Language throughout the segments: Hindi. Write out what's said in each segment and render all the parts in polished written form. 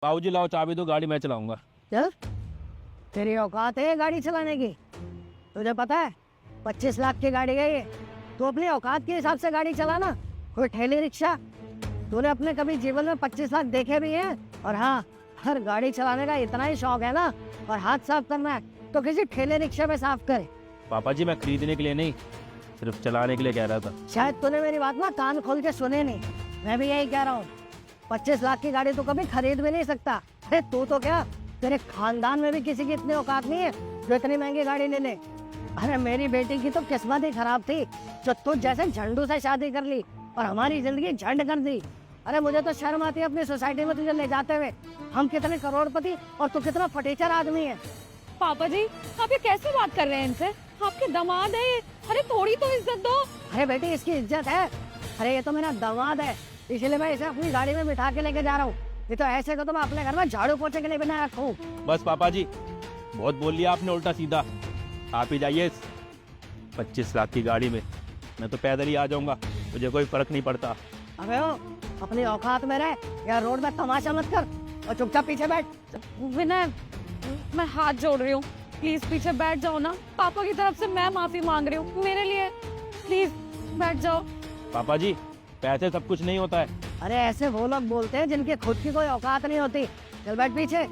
बाबूजी लाओ चाबी दो, गाड़ी मैं चलाऊंगा। चल, तेरी औकात है गाड़ी चलाने की? तुझे पता है 25 लाख की गाड़ी है ये। तू अपनी औकात के हिसाब से गाड़ी चलाना। कोई ठेली रिक्शा? तूने अपने कभी जीवन में 25 लाख देखे भी हैं? और हाँ, हर गाड़ी चलाने का इतना ही शौक है ना, और हाथ साफ करना है तो किसी ठेले रिक्शा में साफ करे। पापा जी मैं खरीदने के लिए नहीं, सिर्फ चलाने के लिए कह रहा था। शायद तूने मेरी बात ना कान खोल के सुने नहीं। मैं भी यही कह रहा हूँ, 25 लाख की गाड़ी तो कभी खरीद भी नहीं सकता। अरे तू तो क्या, तेरे खानदान में भी किसी की इतनी औकात नहीं है जो इतनी महंगी गाड़ी ले ले। अरे मेरी बेटी की तो किस्मत ही खराब थी जो तू जैसे झंडू से शादी कर ली और हमारी जिंदगी झंड कर दी। अरे मुझे तो शर्म आती है अपनी सोसाइटी में तुझे ले जाते हुए। हम कितने करोड़पति और तू कितना फटीचर आदमी है। पापा जी आप ये कैसे बात कर रहे हैं इनसे? आपके दामाद है ये। अरे थोड़ी तो इज्जत दो। अरे बेटी इसकी इज्जत है। अरे ये तो मेरा दामाद है, इसलिए मैं इसे अपनी गाड़ी में बिठा के लेके जा रहा हूँ। ये तो ऐसे को तो मैं अपने घर में झाड़ू पोछे के लिए बना रखा हूँ। बस पापा जी बहुत बोल लिया आपने उल्टा सीधा। आप ही जाइए इस 25 लाख की गाड़ी में, मैं तो पैदल ही आ जाऊंगा, मुझे कोई फर्क नहीं पड़ता। अबे ओ, अपनी औकात में रह या रोड में तमाशा मत कर और चुपचाप पीछे बैठ। विनय मैं हाथ जोड़ रही हूँ, प्लीज पीछे बैठ जाओ ना। पापा की तरफ से मैं माफी मांग रही हूँ, मेरे लिए प्लीज बैठ जाओ। पापा जी पैसे सब कुछ नहीं होता है। अरे ऐसे वो लोग बोलते हैं जिनकी खुद की कोई औकात नहीं होती। चल बैठ पीछे।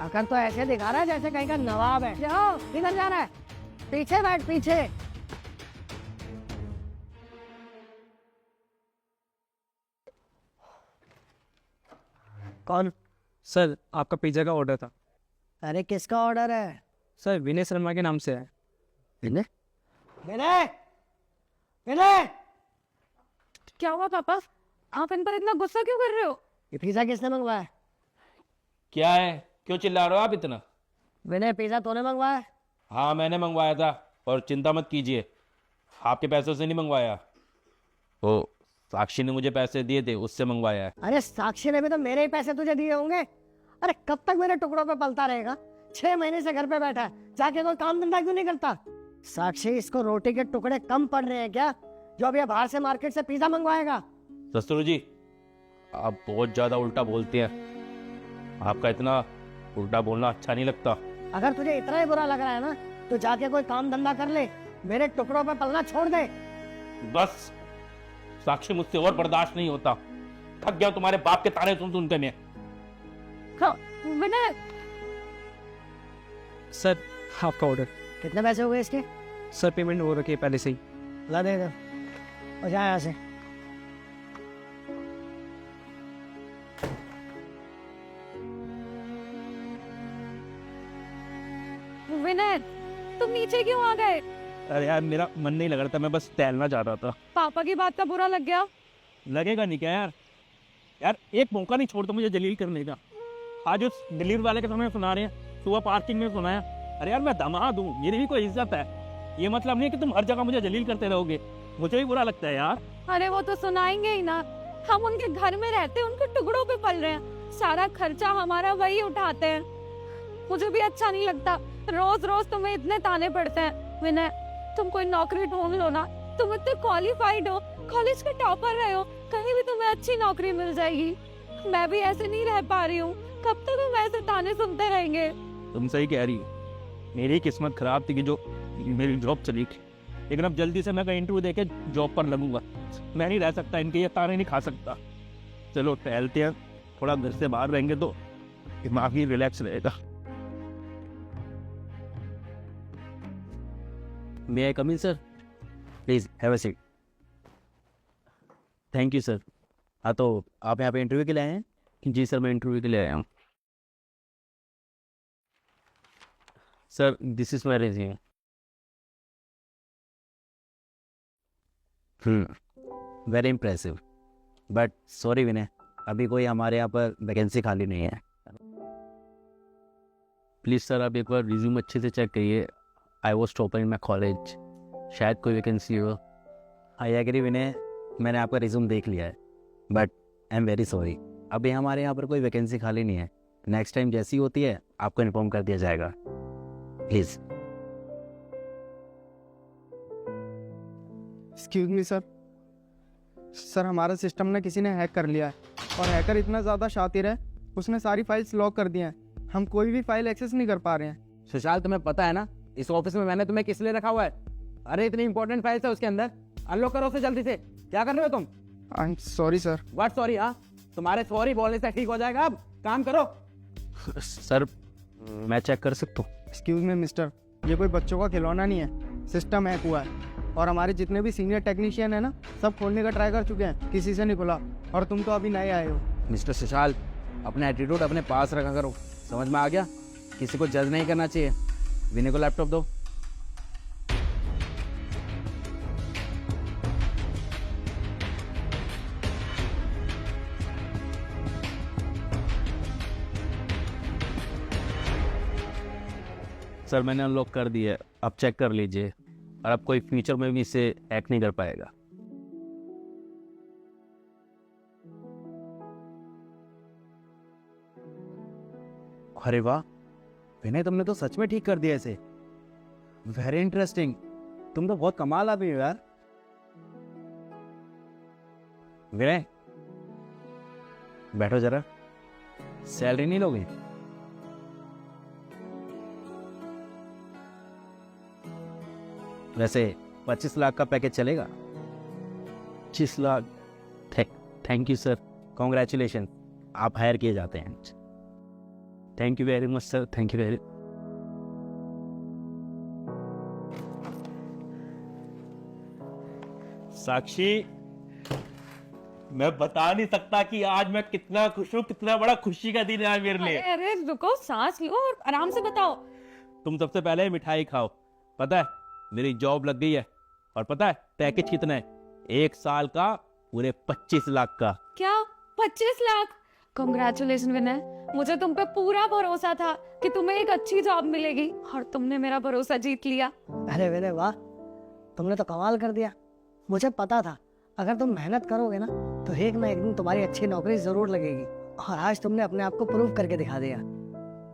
अगर तो ऐसे दिखा रहा है जैसे कहीं का नवाब है। जाओ, किधर जा रहा है? पीछे बैठ, पीछे। कौन? सर आपका पिज्ज़ा का ऑर्डर था। अरे किसका ऑर्डर है? सर विनय शर्मा के नाम से है। विनय? विनय? विनय? क्या हुआ पापा, आप इन पर इतना गुस्सा क्यों कर रहे हो? ये पिज्जा किसने मंगवाया? क्या है, क्यों चिल्ला रहे हो आप इतना? विनय पिज्जा तूने मंगवाया? हाँ मैंने मंगवाया था, और चिंता मत कीजिए आपके पैसों से नहीं मंगवाया, वो साक्षी ने मुझे पैसे दिए थे उससे मंगवाया है। अरे साक्षी ने भी तो मेरे ही पैसे तुझे दिए होंगे। अरे कब तक मेरे टुकड़ों पे पलता रहेगा? 6 महीने से घर पे बैठा है, जाके कोई काम धंधा क्यों नहीं करता? साक्षी इसको रोटी के टुकड़े कम पड़ रहे हैं क्या जो अब ये बाहर से मार्केट से पिज्जा मंगवाएगा? ससुर जी आप बहुत ज्यादा उल्टा बोलते हैं, आपका इतना उल्टा बोलना अच्छा नहीं लगता। अगर तुझे इतना ही बुरा लग रहा है ना तो जाके कोई काम धंधा कर ले, मेरे टुकड़ों पे पलना छोड़ दे। बस साक्षी मुझसे और बर्दाश्त नहीं होता, थक गया तुम्हारे बाप के ताने सुन सुनते मैं। विनय सर आपका ऑर्डर। कितने पैसे हो गए इसके? सर पेमेंट हो रखी है पहले से ही। ला दे दो और जा यहाँ से। विनय तुम नीचे क्यों आ गए? अरे यार मेरा मन नहीं लग रहा था, मैं बस टहलना चाह रहा था। पापा की बात का बुरा लग गया? लगेगा नहीं क्या यार, यार एक मौका नहीं छोड़ता मुझे जलील करने का। आज उस डिलीवरी वाले के समय सुना रहे हैं, सुबह पार्किंग में सुनाया। अरे यार मैं दामाद हूँ, मेरी भी कोई इज्जत है, ये मतलब नहीं कि तुम हर जगह मुझे जलील करते रहोगे, मुझे भी बुरा लगता है यार। अरे वो तो सुनाएंगे ही ना, हम उनके घर में रहते हैं, उनके टुकड़ों पे पल रहे हैं, सारा खर्चा हमारा वही उठाते हैं। मुझे भी अच्छा नहीं लगता, रोज रोज तुम्हें इतने ताने पड़ते हैं। विनय तुम कोई नौकरी ढूंढ लो ना, तुम इतने क्वालिफाइड हो, कॉलेज के टॉपर रहे हो, कहीं भी तुम्हें अच्छी नौकरी मिल जाएगी। मैं भी ऐसे नहीं रह पा रही हूँ, कब तक हम ऐसे ताने सुनते रहेंगे? तुम सही कह रही हो, मेरी किस्मत खराब थी कि जो मेरी जॉब चली गई, लेकिन अब जल्दी से मैं कहीं इंटरव्यू देके जॉब पर लगूंगा। मैं नहीं रह सकता, इनके ये ताने नहीं खा सकता। चलो टहलते हैं, थोड़ा घर से बाहर रहेंगे तो दिमाग ही रिलैक्स रहेगा। May I come in sir? Please have a seat. Thank you sir. हाँ तो आप यहाँ पे इंटरव्यू के लिए आए हैं? जी सर मैं इंटरव्यू के लिए आया हूँ। Sir this is my resume. Very impressive, but sorry Vinay, अभी कोई हमारे यहाँ पर वैकेंसी खाली नहीं है। प्लीज़ सर आप एक बार रिज्यूम अच्छे से चेक करिए। I was topper in my college, शायद कोई वैकेंसी हो। आई एग्री विनय, मैंने आपका रिज्यूम देख लिया है, but I am very sorry, अभी हमारे यहाँ पर कोई वैकेंसी खाली नहीं है। नेक्स्ट टाइम जैसी होती है आपको इन्फॉर्म कर दिया जाएगा, please. Excuse me sir, sir हमारा सिस्टम ना किसी ने हैक कर लिया है और हैकर इतना ज़्यादा शातिर है उसने सारी फाइल्स लॉक कर दी हैं। हम कोई भी फाइल एक्सेस नहीं कर पा रहे हैं। सुशाल, तुम्हें पता है ना इस ऑफिस में मैंने तुम्हें किस लिए रखा हुआ है? अरे इतनी इंपॉर्टेंट फाइल्स है उसके अंदर, अनलॉक करो उसे जल्दी से। क्या कर रहे हो तुम? I am sorry sir. What sorry? हाँ, तुम्हारे सॉरी बोलने से ठीक हो जाएगा। अब काम करो। सर मैं चेक कर सकता हूँ? एक्सक्यूज मी मिस्टर, ये कोई बच्चों का खिलौना नहीं है। सिस्टम हैक हुआ है और हमारे जितने भी सीनियर टेक्नीशियन है ना, सब खोलने का ट्राई कर चुके हैं, किसी से नहीं खुला। और तुम तो अभी नए आए हो। मिस्टर सुशाल, अपना एटीट्यूड अपने पास रखा करो, समझ में आ गया? किसी को जज नहीं करना चाहिए। विनय को लैपटॉप दो। सर मैंने अनलॉक कर दिया है, आप चेक कर लीजिए। और अब कोई फ्यूचर में भी इसे हैक नहीं कर पाएगा। अरे वाह विनय, तुमने तो सच में ठीक कर दिया इसे। Very interesting. तुम तो बहुत कमाल आदमी हो यार। विनय बैठो जरा। सैलरी नहीं लोगे? वैसे 25 लाख का पैकेज चलेगा? 25 lakh? Thank you sir. Congratulation, आप हायर किए जाते हैं। Thank you very much sir, thank you very. Sakshi, मैं बता नहीं सकता कि आज मैं कितना खुश हूँ, कितना बड़ा खुशी का दिन है आज मेरे लिए। अरे रुको, सांस लो और आराम से बताओ। तुम सबसे पहले मिठाई खाओ। पता है मेरी जॉब लग गई है, और पता है पैकेज कितना है? 1 साल का पूरे 25 लाख का। क्या 25 लाख? कॉन्ग्रेचुलेशन विनय, मुझे तुम पे पूरा भरोसा था कि तुम्हें एक अच्छी जॉब मिलेगी और तुमने मेरा भरोसा जीत लिया। अरे विनय वाह, तुमने तो कमाल कर दिया। मुझे पता था अगर तुम मेहनत करोगे ना तो एक ना एक दिन तुम्हारी अच्छी नौकरी जरूर लगेगी, और आज तुमने अपने आप को प्रूव करके दिखा दिया।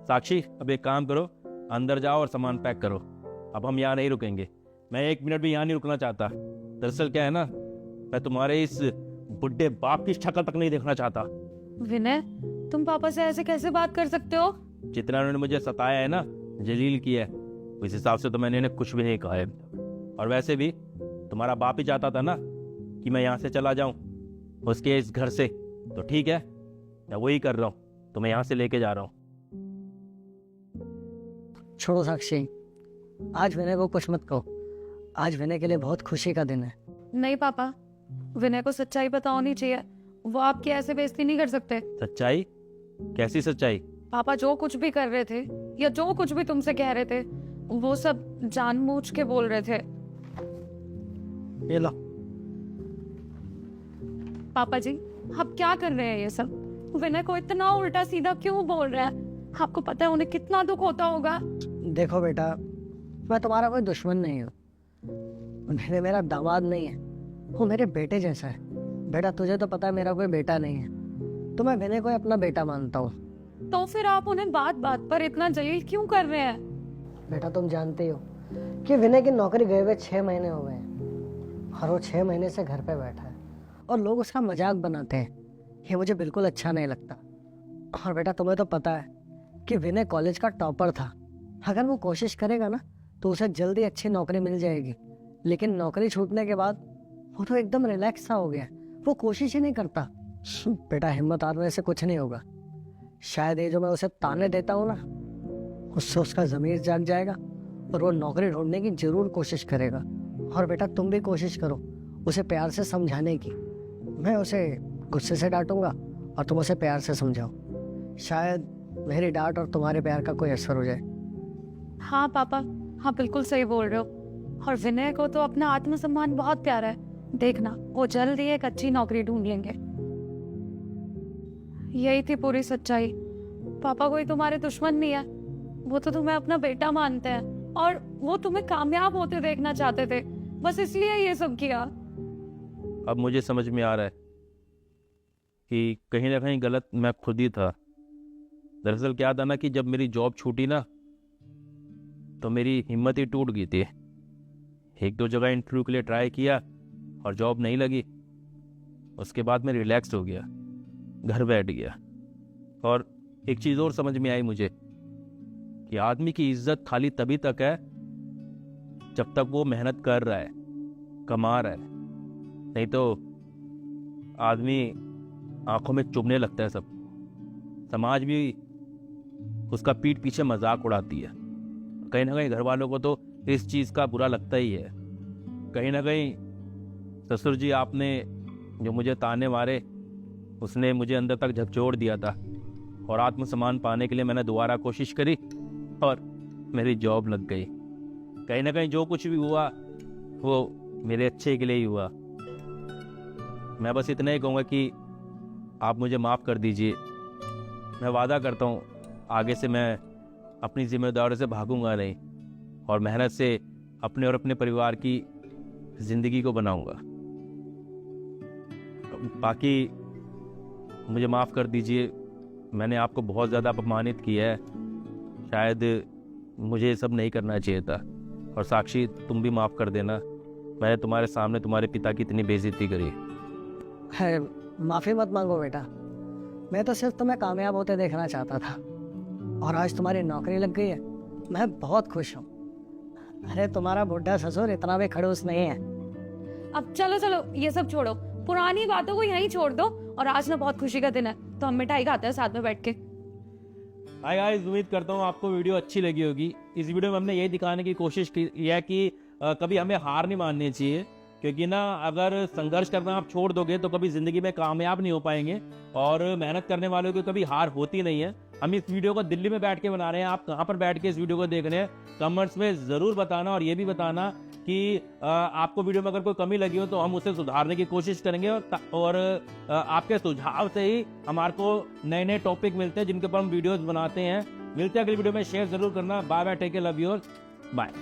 साक्षी अब एक काम करो, अंदर जाओ और सामान पैक करो। अब हम यहाँ नहीं रुकेंगे, मैं 1 मिनट भी यहाँ नहीं रुकना चाहता। दरअसल क्या है ना, मैं तुम्हारे इस बुढ़े बाप की शक्ल तक नहीं देखना चाहता। विनय, तुम पापा से ऐसे कैसे बात कर सकते हो? जितना उन्होंने मुझे सताया है ना, जलील किया है, उस हिसाब से तो मैंने इन्हें कुछ भी नहीं कहा है। और वैसे भी तुम्हारा बाप ही चाहता था ना कि मैं यहाँ से चला जाऊँ उसके इस घर से, तो ठीक है मैं वही कर रहा हूँ, तो मैं यहाँ से लेके जा रहा हूँ। छोड़ो साक्षी, आज विनय को कुछ मत कहो। आज विनय के लिए बहुत खुशी का दिन है। नहीं पापा, विनय को सच्चाई पता होनी चाहिए। वो आपकी ऐसे बेइज्जती नहीं कर सकते। सच्चाई? कैसी सच्चाई? पापा जो कुछ भी कर रहे थे या जो कुछ भी तुमसे कह रहे थे, वो सब जानबूझ के बोल रहे थे। ये लो। पापा जी, आप क्या कर रहे हैं ये सब? विनय को इतना उल्टा सीधा क्यों बोल रहे हैं? आपको पता है उन्हें कितना दुख होता होगा। देखो बेटा, मैं तुम्हारा कोई दुश्मन नहीं हूँ। विनय मेरा दामाद नहीं है, वो मेरे बेटे जैसा है। बेटा तुझे तो पता है मेरा कोई बेटा नहीं है, तो मैं विनय को अपना बेटा मानता हूँ। तो फिर आप उन्हें बात बात पर इतना जलील क्यों कर रहे हैं? बेटा तुम जानते हो कि विनय की नौकरी गए हुए 6 महीने हो गए हैं, और वो 6 महीने से घर पे बैठा है और लोग उसका मजाक बनाते हैं। ये मुझे बिल्कुल अच्छा नहीं लगता। और बेटा तुम्हें तो पता है कि विनय कॉलेज का टॉपर था। अगर वो कोशिश करेगा ना तो उसे जल्दी अच्छी नौकरी मिल जाएगी, लेकिन नौकरी छूटने के बाद वो तो एकदम रिलैक्स सा हो गया, वो कोशिश ही नहीं करता। बेटा हिम्मत हारने से कुछ नहीं होगा। शायद ये जो मैं उसे ताने देता हूँ ना, उससे उसका ज़मीर जाग जाएगा और वो नौकरी ढूंढने की जरूर कोशिश करेगा। और बेटा तुम भी कोशिश करो उसे प्यार से समझाने की। मैं उसे गुस्से से डांटूंगा और तुम उसे प्यार से समझाओ। शायद मेरी डांट और तुम्हारे प्यार का कोई असर हो जाए। हाँ पापा, हाँ बिल्कुल सही बोल रहे हो। और विनय को तो अपना आत्मसम्मान बहुत प्यारा है। देखना वो जल्द ही एक अच्छी नौकरी ढूंढ लेंगे। यही थी पूरी सच्चाई। पापा कोई तुम्हारे दुश्मन नहीं है, वो तो तुम्हें अपना बेटा मानते हैं और वो तुम्हें कामयाब होते देखना चाहते थे, बस इसलिए ये सब किया। अब मुझे समझ में आ रहा है कि कहीं ना कहीं गलत मैं खुद ही था। दरअसल क्या था ना कि जब मेरी जॉब छूटी ना तो मेरी हिम्मत ही टूट गई थी। 1-2 जगह इंटरव्यू के लिए ट्राई किया और जॉब नहीं लगी। उसके बाद मैं रिलैक्स हो गया, घर बैठ गया और एक चीज़ और समझ में आई मुझे कि आदमी की इज्जत खाली तभी तक है जब तक वो मेहनत कर रहा है, कमा रहा है। नहीं तो आदमी आंखों में चुभने लगता है सब। समाज भी उसका पीठ पीछे मजाक उड़ाती है। कहीं ना कहीं घर वालों को तो इस चीज़ का बुरा लगता ही है। कहीं ना कहीं ससुर जी आपने जो मुझे ताने मारे, उसने मुझे अंदर तक झकझोर दिया था और आत्मसम्मान पाने के लिए मैंने दोबारा कोशिश करी और मेरी जॉब लग गई। कहीं ना कहीं जो कुछ भी हुआ वो मेरे अच्छे के लिए ही हुआ। मैं बस इतना ही कहूँगा कि आप मुझे माफ़ कर दीजिए। मैं वादा करता हूँ आगे से मैं अपनी जिम्मेदारी से भागूंगा नहीं और मेहनत से अपने और अपने परिवार की ज़िंदगी को बनाऊंगा। बाकी मुझे माफ़ कर दीजिए, मैंने आपको बहुत ज़्यादा अपमानित किया है। शायद मुझे ये सब नहीं करना चाहिए था। और साक्षी, तुम भी माफ़ कर देना, मैंने तुम्हारे सामने तुम्हारे पिता की इतनी बेइज्जती करी। है, माफी मत मांगो बेटा। मैं तो सिर्फ तुम्हें कामयाब होते देखना चाहता था और आज तुम्हारी नौकरी लग गई है। मैं बहुत खुश हूँ। अरे तुम्हारा बुढ़ा ससुर इतना भी खड़ूस नहीं है। अब चलो चलो ये सब छोड़ो, पुरानी बातों को यहीं छोड़ दो और आज ना बहुत खुशी का दिन है तो हम मिठाई खाते हैं साथ में बैठ के। हाय गाइस, उम्मीद करता हूँ आपको वीडियो अच्छी लगी होगी। इस वीडियो में हमने यही दिखाने की कोशिश की है कि कभी हमें हार नहीं माननी चाहिए, क्योंकि ना अगर संघर्ष करना आप छोड़ दोगे तो कभी ज़िंदगी में कामयाब नहीं हो पाएंगे और मेहनत करने वालों की कभी हार होती नहीं है। हम इस वीडियो को दिल्ली में बैठ के बना रहे हैं, आप कहाँ पर बैठ के इस वीडियो को देख रहे हैं कमेंट्स में ज़रूर बताना और ये भी बताना कि आपको वीडियो में अगर कोई कमी लगी हो तो हम उसे सुधारने की कोशिश करेंगे और आपके सुझाव से ही हमारे को नए नए टॉपिक मिलते हैं जिनके ऊपर हम वीडियोज़ बनाते हैं। मिलते हैं अगली वीडियो में, शेयर ज़रूर करना। Bye bye, take care, love you, bye.